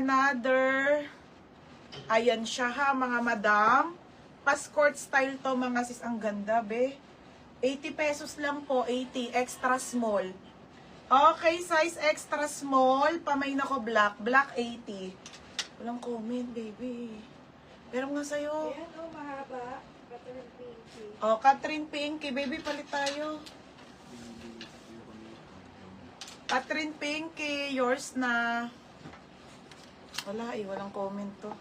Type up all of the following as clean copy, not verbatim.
another, ayan siya ha, mga madam. Pa-skirt style to, mga sis. Ang ganda, be. 80 pesos lang po, 80. Extra small. Okay, size extra small. Pamay na ko black. Black 80. Walang comment, baby. Pero nga sa'yo. Ayan o, mahaba. Catherine Pinky. Oh, Catherine Pinky. Baby, palit tayo. Catherine Pinky, yours na. Wala eh, walang comment to.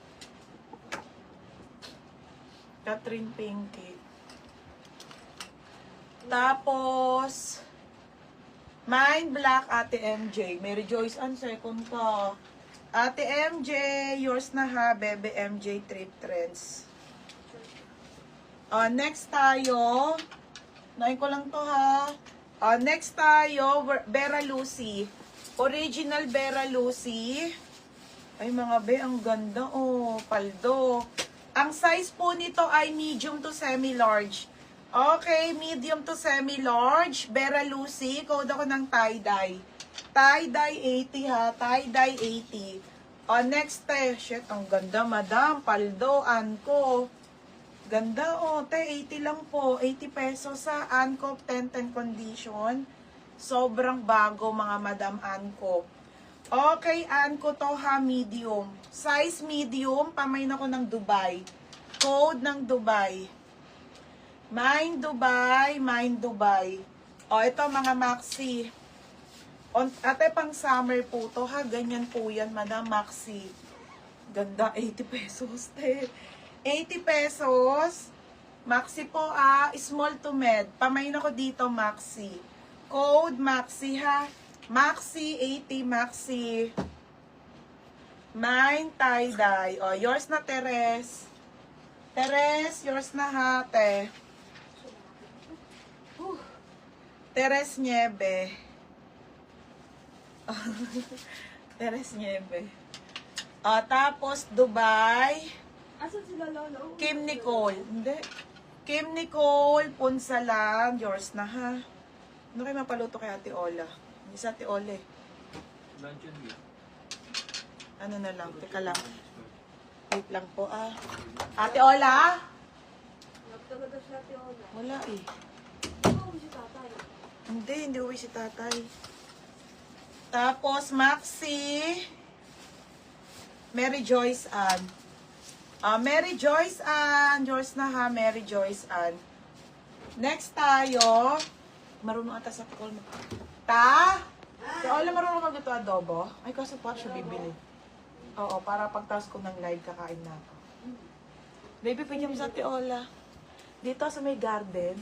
Catherine Pinky. Tapos, mine black, Ate MJ. Mary Joyce, ang second ka. Ate MJ, yours na ha, Bebe MJ Trip Trends. Next tayo. Nain ko lang to ha. Next tayo, Vera Lucy. Original Vera Lucy. Ay mga be, ang ganda oh, paldo. Ang size po nito ay medium to semi-large. Okay, medium to semi-large. Vera Lucy, code ako ng tie-dye. Tie-dye 80 ha, tie-dye 80. Next shit, ang ganda madam, paldo, Anko. Ganda oh, 80 lang po, 80 pesos sa Anko, 10-10 condition. Sobrang bago mga madam Anko. Okay, Anko to ha, medium. Size medium, pamain ako ng Dubai. Code ng Dubai. Mine Dubai, mine Dubai. Ito mga maxi. Ate, pang summer po to ha, ganyan po yan, madam, maxi. Ganda, 80 pesos, te. 80 pesos. Maxi po small to med. Pamain ako dito, maxi. Code maxi ha. Maxi, 80 maxi. Mine tie-dye. Yours na, Teres. Teres, yours na ha, te. Teres Niebe. Teres Niebe. Tapos, Dubai. Asan sila lolo? Kim Nicole. Hindi. Kim Nicole, Punsalan. Yours na ha. Ano kayo mapaluto kay Ate Ola? Hindi sa Ate Ola eh. Ano na lang, teka lang. Wait lang po Ate Ola? Nagtalaga siya ate Ola. Wala eh. Ano si tatay? Hindi uwi si tatay. Tapos, Maxi. Mary Joyce Ann. Mary Joyce Ann. Yours na ha, Mary Joyce Ann. Next tayo. Marunong ata sa call mo. Si Ola marunong magluto adobo? Ay, kaso pa siya bibili. Oo, para pagtas ko ng live, kakain na ako. Baby, pwede mo sa Ate Ola. Dito sa may garden.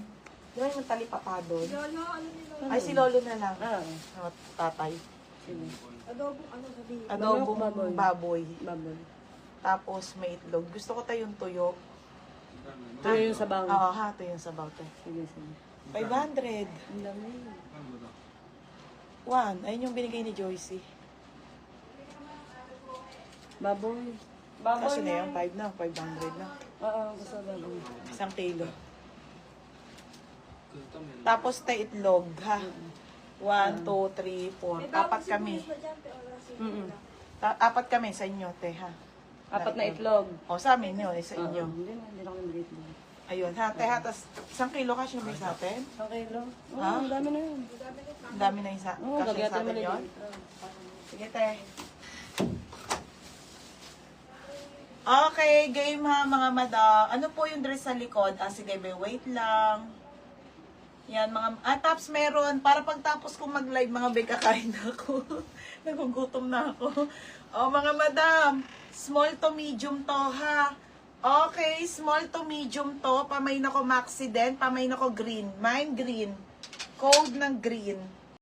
Di ba yung talipapa doon? Lolo, ano ni Lolo? Ay, si Lolo na lang. Tatay. Adobong ano sabihin? Adobong baboy. Baboy. Tapos may itlog. Gusto ko tayong tuyo. Ito yung sabaw. Oo, ha. Ito yung sabaw. Sige, sige. 500. Ang dami. 1. Ayun yung binigay ni Joycey. Baboy. Kasi na yun, 5 na. 500 na. Oo, gusto baboy. 1 kilo. Tapos tayo itlog, ha. 1, 2, 3, 4. Apat kami. Apat kami sa inyo, te, ha. Apat na itlog. O, sa amin yun, sa inyo. Hindi na kami mag-itlog. Ayun, ha, te, ha. Tapos, 1 kilo ka siya sa atin. Okay lang. Oo, Ha? ang dami na yun. Ang dami na isa. Oo, Kasi gagawin sa atin mo yun. na Sige, te. Okay, game ha, mga madam. Ano po yung dress sa likod? Sige, wait lang. Yan, mga... Taps meron. Para pagtapos kong mag-live, mga be, kakain na ako. Nagugutom na ako. Mga madam. Small to medium to, ha. Okay, small to medium to. Pamay na ko maxi din. Pamay na ko green. Mine green. Code ng green.